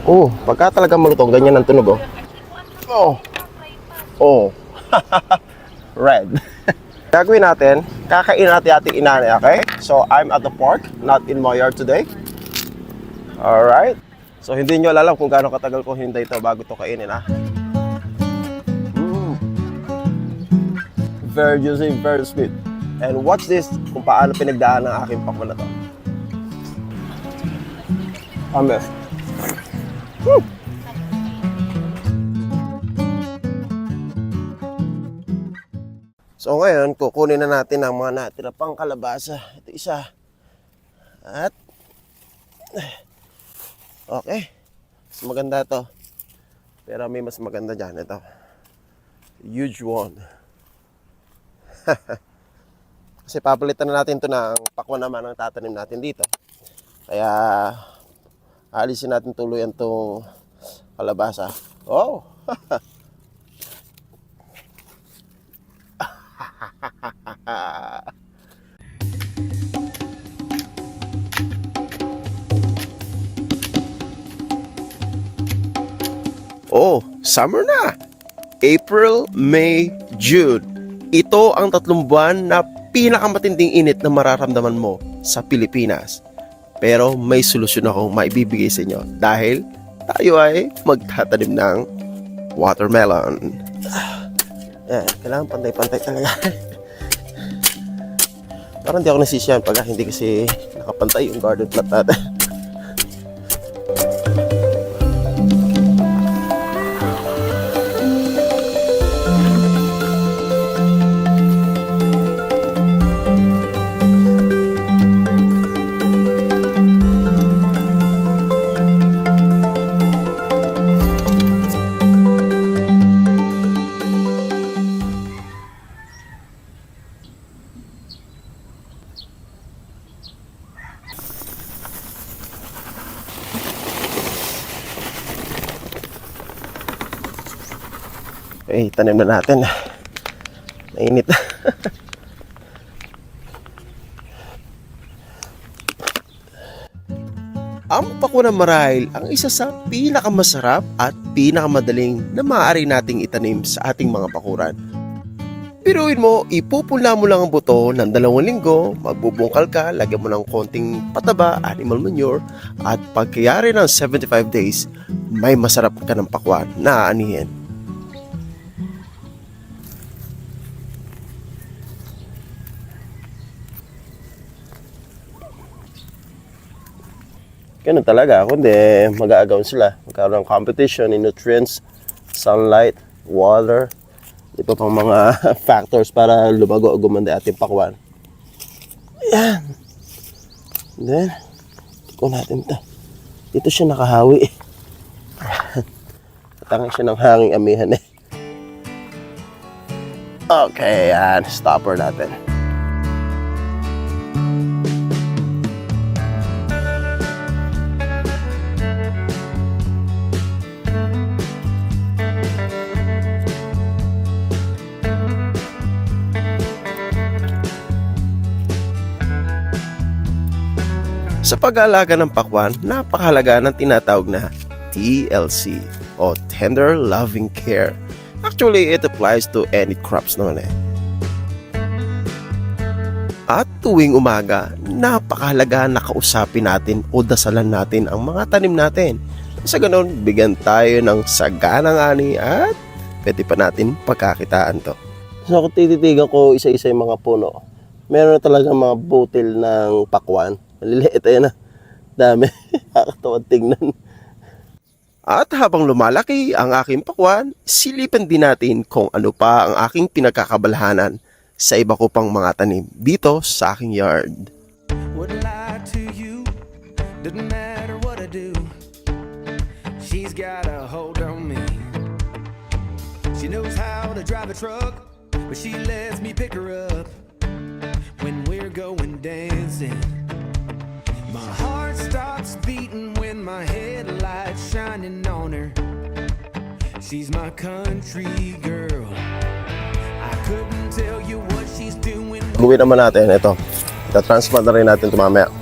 Oh, pagka talaga malutong, ganyan ang tunog, oh. Oh. Oh. Red. Gagawin natin, kakain natin ating inani, okay? So, I'm at the park, not in my yard today. Alright. So, hindi nyo alam kung gaano katagal ko hintay ito bago ito kainin, ha? Very juicy, very sweet. And watch this, kung paano pinagdaan ng aking pakwan na to. Ames. Woo! So ngayon, kukunin na natin ang mga natira pang kalabasa. Ito isa. At okay. Mas maganda to. Pero may mas maganda dyan. Ito. Huge one. Kasi papalitan na natin to ng pakwan naman ang tatanim natin dito. Kaya alisin natin tuluyan tong kalabasa. Oh! Oh, summer na! April, May, June. Ito ang 3 buwan na pinakamatinding init na mararamdaman mo sa Pilipinas. Pero may solusyon akong maibibigay sa inyo dahil tayo ay magtatanim ng watermelon. Kailangan pantay-pantay talaga. Parang di ako nasisiyan pag hindi kasi nakapantay yung garden plot natin. Okay, tanim na natin. Mainit. Ang pakwan marahil ang isa sa pinakamasarap at pinakamadaling na maaari nating itanim sa ating mga bakuran. Piruin mo, ipupula mo lang ang buto ng 2 linggo, magbubungkal ka, lagyan mo ng konting pataba, animal manure, at pagkayari ng 75 days, may masarap ka ng pakwan na aanihin. Ganun talaga, kundi mag-aagawan sila. Magkaroon ng competition in nutrients, sunlight, water, iba pang mga factors para lumago o gumanda ating pakwan. Ayan. Then, ito natin ito. Dito siya nakahawi. Tatangay siya ng hanging amihan eh. Okay, yan. Stopper natin. Sa pag-aalaga ng pakwan, napakahalaga ng tinatawag na TLC o Tender Loving Care. Actually, it applies to any crops naman eh. At tuwing umaga, napakahalaga na kausapin natin o dasalan natin ang mga tanim natin. Sa ganun, bigyan tayo ng saganang ani at pwede pa natin pagkakitaan to. So kung tititigan ko isa-isa yung mga puno, meron na talaga mga butil ng pakwan. Maliliit, ayan na. Dami. Nakakatawa tingnan. At habang lumalaki ang aking pakwan, silipan din natin kung ano pa ang aking pinagkakabalahanan sa iba ko pang mga tanim dito sa aking yard. Wouldn't lie to you, doesn't matter what I do. She's got a hold on me. She knows how to drive a truck, but she lets me pick her up when we're going dancing. My heart stops beating when my headlights shining on her. She's my country girl. I couldn't tell you what she's doing. Gawin naman natin ito. Ita-transplant na rin natin ito mamaya.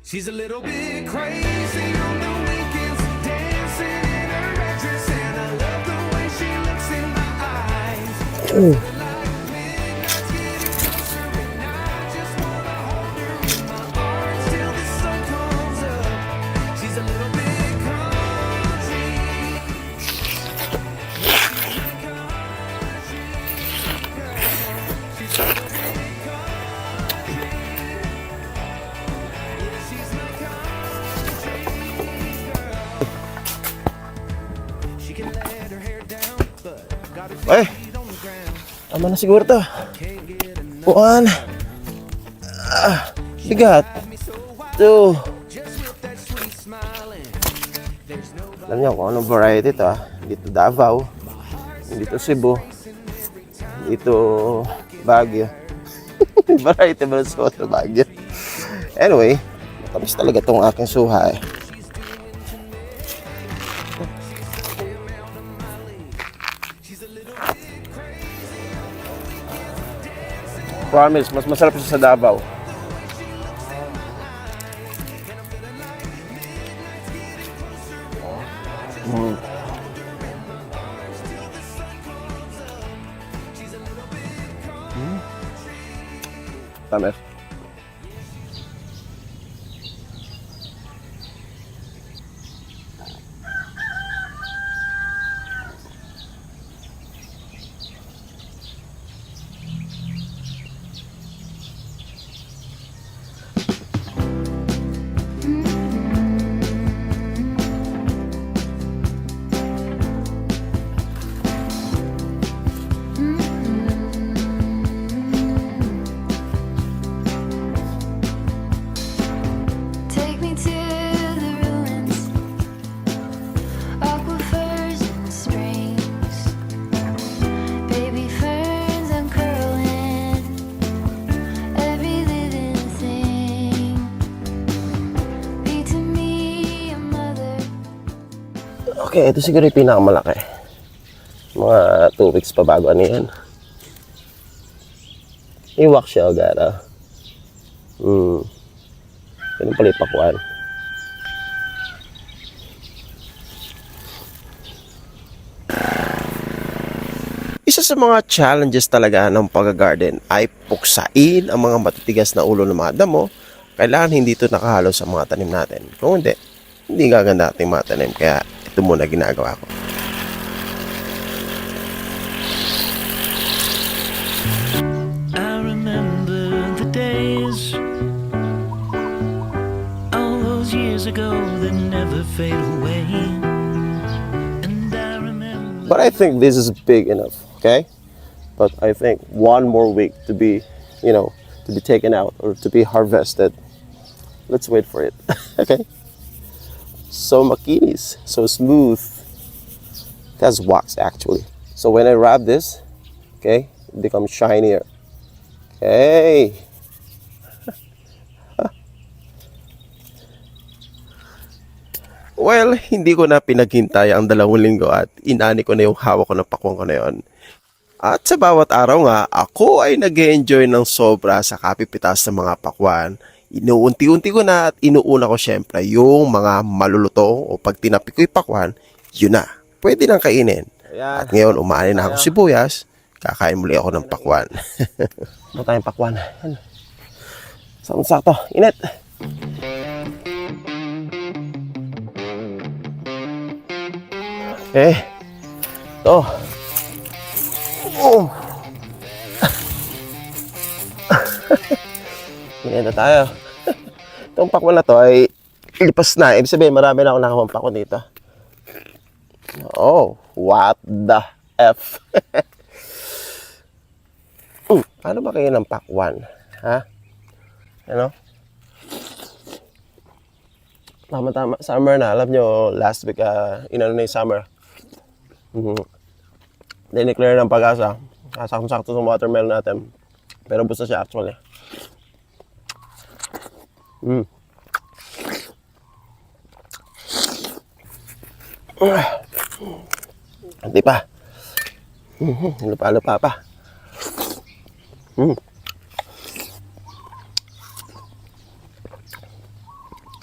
She's a little bit crazy on the weekends. Eh, tama na siguro to. One. Bigat. Two. Alam niyo kung anong variety ito Dito Davao. Dito Cebu. Dito Baguio. Variety ba sa Baguio? Anyway, matamis talaga tong aking suha Promise, mas masarap siya sa Davao. Tamis. Take me to the ruins, aquifers and springs, baby ferns uncurling, every living thing. Be to me a mother. Okay, ito siguro yung pinakamalaki. Mga 2 weeks pa bago ano yan. Iwak siya agad Ganun pala ipakuan. Isa sa mga challenges talaga ng pag-garden ay puksain ang mga matitigas na ulo ng mga damo. Kailangan hindi ito nakahalo sa mga tanim natin. Kung hindi gaganda ating mga tanim. Kaya ito muna ginagawa ko. I remember the days, all those years ago that never fade away. And I remember. But I think this is big enough, okay? But I think one more week to be, to be taken out or to be harvested. Let's wait for it, okay? So makinis, so smooth. That's wax actually. So when I wrap this, okay, it becomes shinier. Okay. Well, hindi ko na pinaghintay ang 2 linggo at inani ko na yung hawak ko ng pakwang ko na yun. At sa bawat araw nga, ako ay nag-enjoy ng sobra sa kapipitas ng mga pakwan. Inuunti-unti ko na at inuuna ko syempre yung mga maluluto o pag tinapi ko yung pakwan, yun na. Pwede nang kainin. At ngayon, umaani na ako sibuyas, kakain muli ako ng pakwan. Ano tayong pakwan? Sakto, init. Okay. Ito. Oh. Init na tayo. Itong pakwan na to ay ilipas na. Ibig sabihin, marami na ako nakawang pakwan dito. Oh, what the F? Paano ba kayo ng pakwan? Ha? Tama-tama. Summer na. Alam nyo, last week, inano na yung summer. Dineclare ng Pag-asa. Sakto-sakto sa watermelon natin. Pero busta siya actually. Hindi pa. Lupa-lupa pa.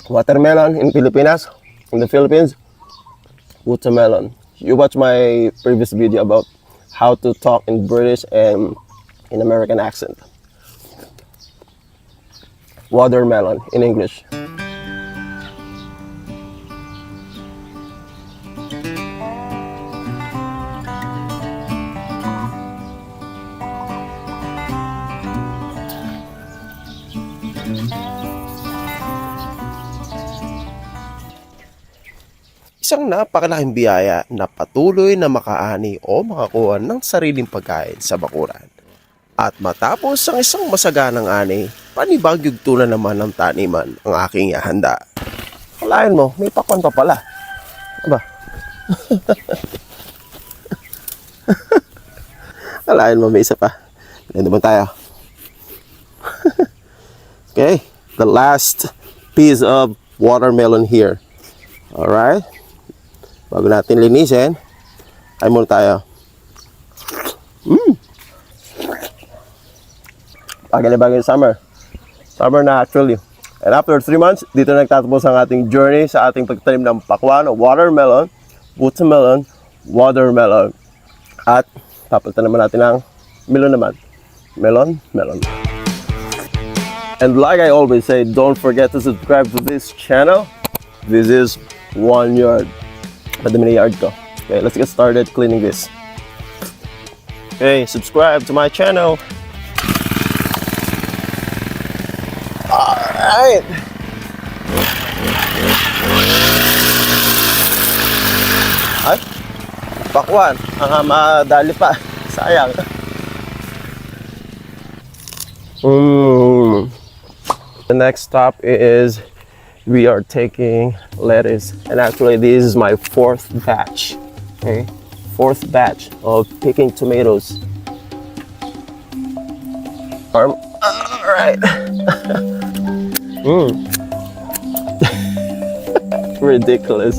Watermelon in Pilipinas, in the Philippines, watermelon. You watch my previous video about how to talk in British and in American accent. Watermelon in English. Isang napakalaking biyaya na patuloy na makaani o makakuha ng sariling pagkain sa bakuran. At matapos ang isang masaganang ani, panibagyog tulan naman ng taniman ang aking ihanda. Kalain mo, may pakwan pa pala. Aba? Kalain mo, may isa pa. Ganun naman tayo. Okay, the last piece of watermelon here. Alright? Bago natin linisin, ay muna tayo. Bagay na bagay yung summer. Summer na actually. And after 3 months, dito na nagtatapos ang ating journey sa ating pagtanim ng pakwan, watermelon, watermelon. At papalitan naman natin ang melon naman. Melon. And like I always say, don't forget to subscribe to this channel. This is One Yard. Madami na yard ko. Okay, let's get started cleaning this. Okay, subscribe to my channel. Alright. Ay, pakwan. Madali pa. Sayang. The next stop is we are taking lettuce, and actually this is my 4th batch. Okay, 4th batch of picking tomatoes. All right. Ridiculous.